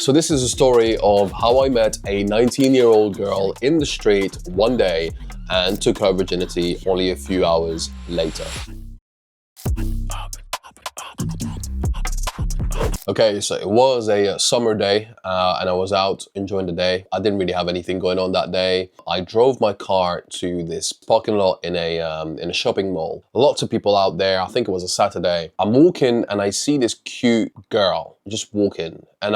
So this is a story of how I met a 19-year-old girl in the street one day and took her virginity only a few hours later. Okay, so it was a summer day and I was out enjoying the day. I didn't really have anything going on that day. I drove my car to this parking lot in a shopping mall. Lots of people out there. I think it was a Saturday. I'm walking and I see this cute girl just walking, and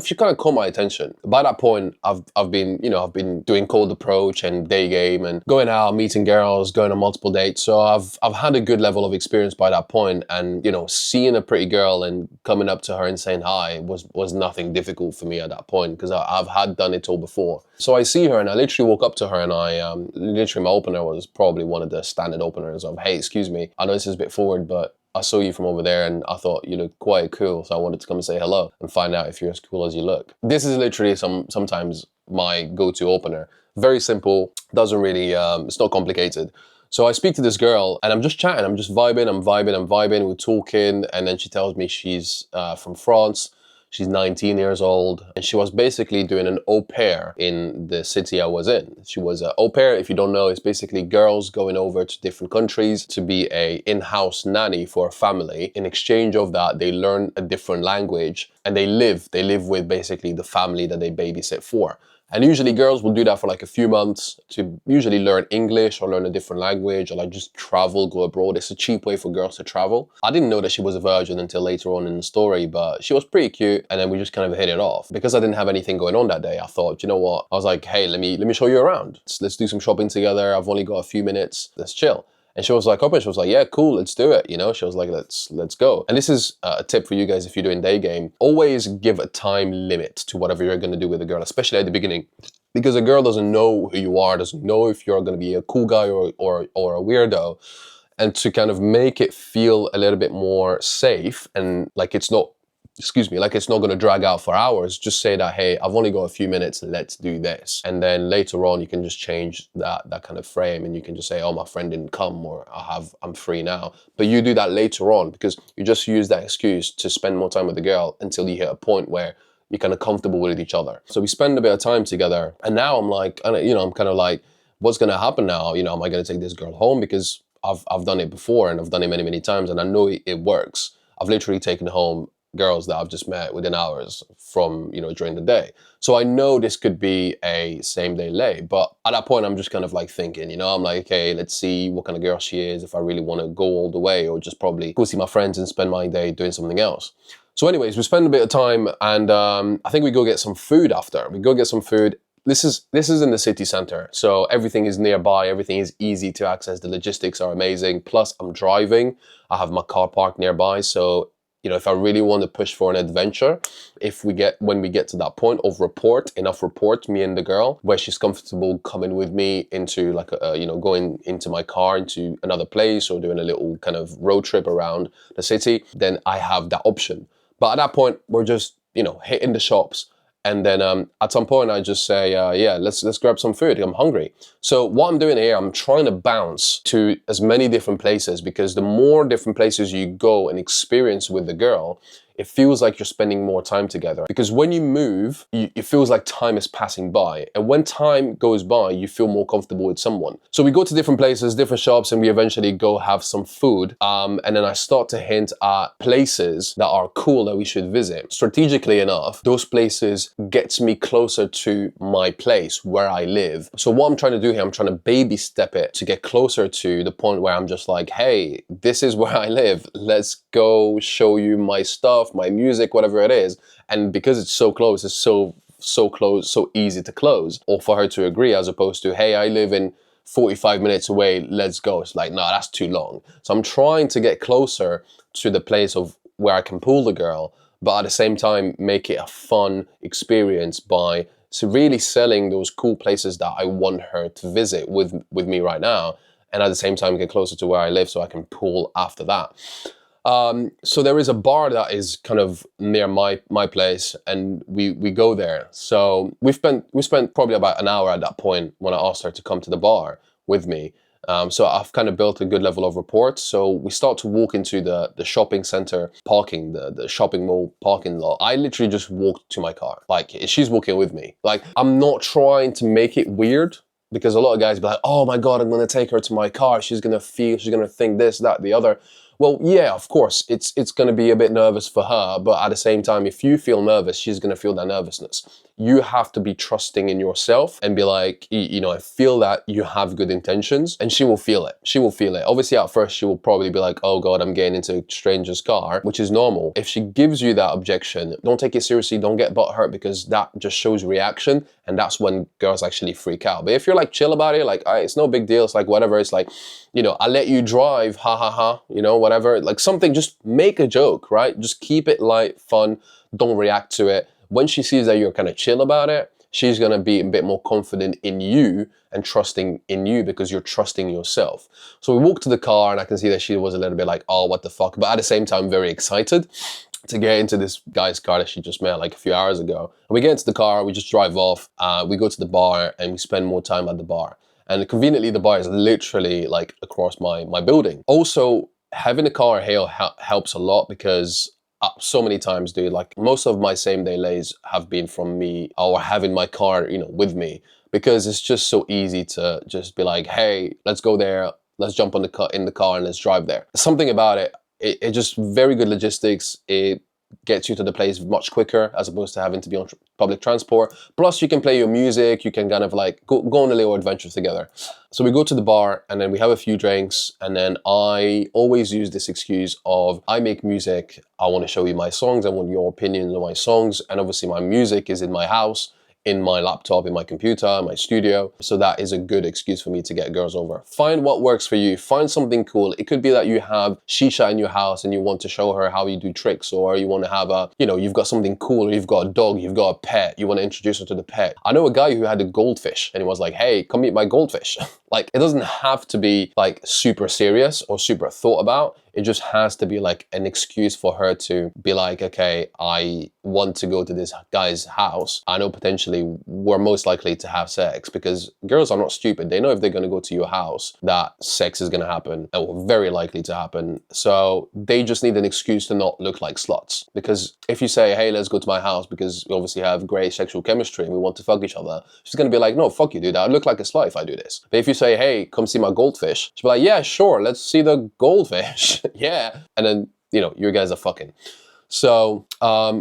she kind of caught my attention. By that point, I've been doing cold approach and day game and going out, meeting girls, going on multiple dates. So I've had a good level of experience by that point, and seeing a pretty girl and coming up to her and saying hi was nothing difficult for me at that point, because I've had done it all before. So I see her and I literally walk up to her, and I literally, my opener was probably one of the standard openers of, hey, excuse me, I know this is a bit forward, but I saw you from over there and I thought you looked quite cool, so I wanted to come and say hello and find out if you're as cool as you look. This is literally sometimes my go-to opener. Very simple, doesn't really, it's not complicated. So I speak to this girl and I'm just chatting, I'm just vibing, we're talking, and then she tells me she's from France. She's 19 years old, and she was basically doing an au pair in the city I was in. She was an au pair, if you don't know, it's basically girls going over to different countries to be a in-house nanny for a family. In exchange of that, they learn a different language and they live with basically the family that they babysit for. And usually girls will do that for like a few months to usually learn English or learn a different language, or like just travel, go abroad. It's a cheap way for girls to travel. I didn't know that she was a virgin until later on in the story, but she was pretty cute, and then we just kind of hit it off. Because I didn't have anything going on that day, I thought, you know what? I was like, hey, let me show you around. Let's do some shopping together. I've only got a few minutes. Let's chill. And she was like, open. She was like, yeah, cool, let's do it. She was like, let's go. And this is a tip for you guys if you're doing day game. Always give a time limit to whatever you're going to do with a girl, especially at the beginning. Because a girl doesn't know who you are, doesn't know if you're going to be a cool guy or a weirdo. And to kind of make it feel a little bit more safe and like it's not, like it's not going to drag out for hours, just say that, hey, I've only got a few minutes, let's do this. And then later on, you can just change that kind of frame, and you can just say, oh, my friend didn't come, or I'm free now. But you do that later on, because you just use that excuse to spend more time with the girl until you hit a point where you're kind of comfortable with each other. So we spend a bit of time together, and now I'm like, I'm kind of like, what's going to happen now? Am I going to take this girl home? Because I've done it before, and I've done it many, many times, and I know it works. I've literally taken home girls that I've just met within hours from, during the day. So I know this could be a same day lay, but at that point I'm just kind of like thinking, I'm like, okay, let's see what kind of girl she is, if I really want to go all the way, or just probably go see my friends and spend my day doing something else. So anyways, we spend a bit of time, and I think we go get some food after. We go get some food. This is in the city center, so everything is nearby, everything is easy to access, the logistics are amazing, plus I'm driving, I have my car parked nearby, so if I really want to push for an adventure, when we get to that point of enough rapport, me and the girl, where she's comfortable coming with me into like going into my car into another place, or doing a little kind of road trip around the city, then I have that option. But at that point, we're just, hitting the shops. And then at some point I just say, yeah, let's grab some food. I'm hungry. So what I'm doing here, I'm trying to bounce to as many different places, because the more different places you go and experience with the girl, it feels like you're spending more time together. Because when you move, it feels like time is passing by. And when time goes by, you feel more comfortable with someone. So we go to different places, different shops, and we eventually go have some food. And then I start to hint at places that are cool that we should visit. Strategically enough, those places gets me closer to my place where I live. So what I'm trying to do here, I'm trying to baby step it to get closer to the point where I'm just like, hey, this is where I live. Let's go show you my stuff, my music, whatever it is. And because it's so close, it's so close, so easy to close, or for her to agree, as opposed to, hey, I live in 45 minutes away, let's go. It's like, no, that's too long. So I'm trying to get closer to the place of where I can pull the girl, but at the same time make it a fun experience by really selling those cool places that I want her to visit with me right now, and at the same time get closer to where I live so I can pull after that. So there is a bar that is kind of near my place, and we go there. So we spent probably about an hour at that point when I asked her to come to the bar with me. So I've kind of built a good level of rapport. So we start to walk into the shopping center parking, the shopping mall parking lot. I literally just walked to my car. Like, she's walking with me. Like, I'm not trying to make it weird, because a lot of guys be like, oh my God, I'm gonna take her to my car. She's gonna think this, that, the other. Well, yeah, of course, it's gonna be a bit nervous for her, but at the same time, if you feel nervous, she's gonna feel that nervousness. You have to be trusting in yourself and be like, you know, I feel that you have good intentions, and she will feel it. She will feel it. Obviously, at first, she will probably be like, oh God, I'm getting into a stranger's car, which is normal. If she gives you that objection, don't take it seriously, don't get butthurt, because that just shows reaction, and that's when girls actually freak out. But if you're like chill about it, like, all right, it's no big deal, it's like whatever, it's like, you know, I let you drive, ha ha ha, you know, whatever, like something, just make a joke, right? Just keep it light, fun, don't react to it. When she sees that you're kind of chill about it, she's gonna be a bit more confident in you and trusting in you, because you're trusting yourself. So we walked to the car, and I can see that she was a little bit like, oh, what the fuck? But at the same time, very excited to get into this guy's car that she just met like a few hours ago. And we get into the car, we just drive off, we go to the bar, and we spend more time at the bar. And conveniently, the bar is literally like across my building. Also, having a car here helps a lot, because so many times, dude, like most of my same day lays have been from me or having my car, you know, with me, because it's just so easy to just be like, hey, let's go there, let's jump on in the car and let's drive there. Something about it, it just very good logistics. It gets you to the place much quicker, as opposed to having to be on public transport. Plus, you can play your music, you can kind of like go on a little adventure together. So we go to the bar, and then we have a few drinks, and then I always use this excuse of, I make music, I want to show you my songs, I want your opinions on my songs, and obviously my music is in my house, in my laptop, in my computer, my studio. So that is a good excuse for me to get girls over. Find what works for you. Find something cool. It could be that you have shisha in your house and you want to show her how you do tricks, or you want to have a, you know, you've got something cool, or you've got a dog, you've got a pet, you want to introduce her to the pet. I know a guy who had a goldfish, and he was like, hey, come meet my goldfish. Like, it doesn't have to be like super serious or super thought about. It just has to be like an excuse for her to be like, okay, I want to go to this guy's house. I know potentially we're most likely to have sex, because girls are not stupid. They know if they're going to go to your house, that sex is going to happen, or very likely to happen. So they just need an excuse to not look like sluts. Because if you say, hey, let's go to my house because we obviously have great sexual chemistry and we want to fuck each other, she's going to be like, no, fuck you, dude. I look like a slut if I do this. But if you say, hey, come see my goldfish, she'll be like, yeah, sure, let's see the goldfish. Yeah. And then, you know, you guys are fucking. So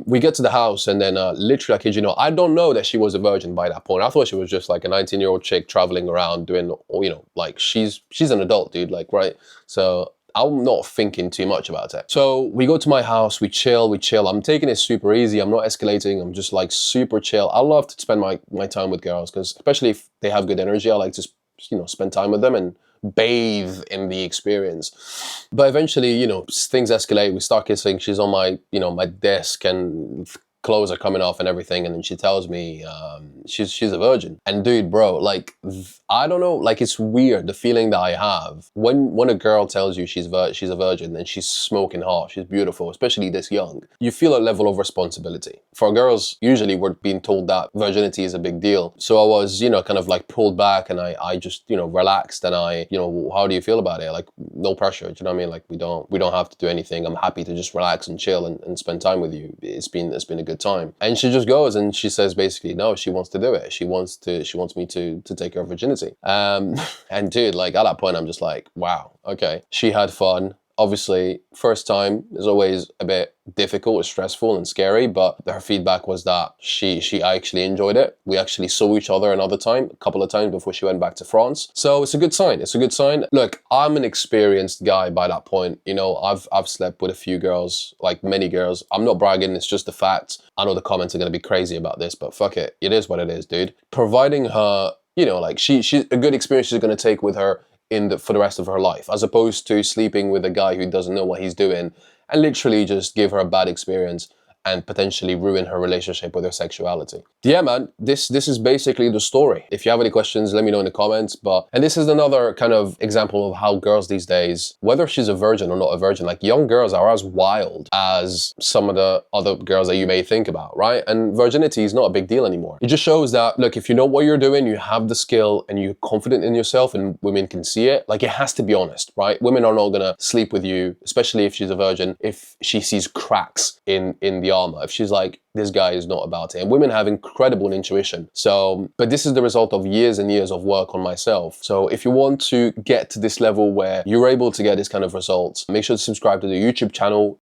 we get to the house, and then literally, I kid you not, I don't know that she was a virgin by that point. I thought she was just like a 19-year-old chick traveling around doing, you know, like she's an adult, dude, like, right? So I'm not thinking too much about it. So we go to my house, we chill. I'm taking it super easy. I'm not escalating. I'm just like super chill. I love to spend my time with girls, because especially if they have good energy, I like to, you know, spend time with them and bathe in the experience. But eventually, you know, things escalate. We start kissing. She's on my, you know, my desk, and clothes are coming off and everything, and then she tells me she's a virgin. And dude, bro, like, I don't know, like, it's weird, the feeling that I have when a girl tells you she's a virgin, and she's smoking hot, she's beautiful, especially this young. You feel a level of responsibility. For girls, usually we're being told that virginity is a big deal. So I was, you know, kind of like pulled back, and I just, you know, relaxed, and I, you know, how do you feel about it? Like, no pressure, do you know what I mean? Like, we don't have to do anything. I'm happy to just relax and chill and spend time with you. It's been a good time. And she just goes and she says basically, no, she wants to do it. She wants me to take her virginity. And dude, like, at that point, I'm just like, wow, okay. She had fun. Obviously, first time is always a bit difficult, stressful, and scary, but her feedback was that she actually enjoyed it. We actually saw each other a couple of times before she went back to France. So it's a good sign. It's a good sign. Look, I'm an experienced guy by that point. You know, I've slept with a few girls, like many girls. I'm not bragging, it's just the fact. I know the comments are gonna be crazy about this, but fuck it. It is what it is, dude. Providing her, you know, like she's a good experience she's gonna take with her for the rest of her life, as opposed to sleeping with a guy who doesn't know what he's doing and literally just give her a bad experience. and potentially ruin her relationship with her sexuality. Yeah, man, this is basically the story. If you have any questions, let me know in the comments. And this is another kind of example of how girls these days, whether she's a virgin or not a virgin, like young girls are as wild as some of the other girls that you may think about, right? And virginity is not a big deal anymore. It just shows that, look, if you know what you're doing, you have the skill and you're confident in yourself and women can see it, like it has to be honest, right? Women are not gonna sleep with you, especially if she's a virgin, if she sees cracks in the armor, if she's like, this guy is not about it. And women have incredible intuition. So, but this is the result of years and years of work on myself. So if you want to get to this level where you're able to get this kind of results, make sure to subscribe to the YouTube channel.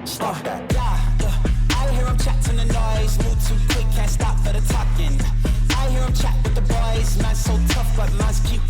Stop that. I hear him chatting the noise, move too quick, can't stop for the talking. I hear him chat with the boys, man so tough, but man's keep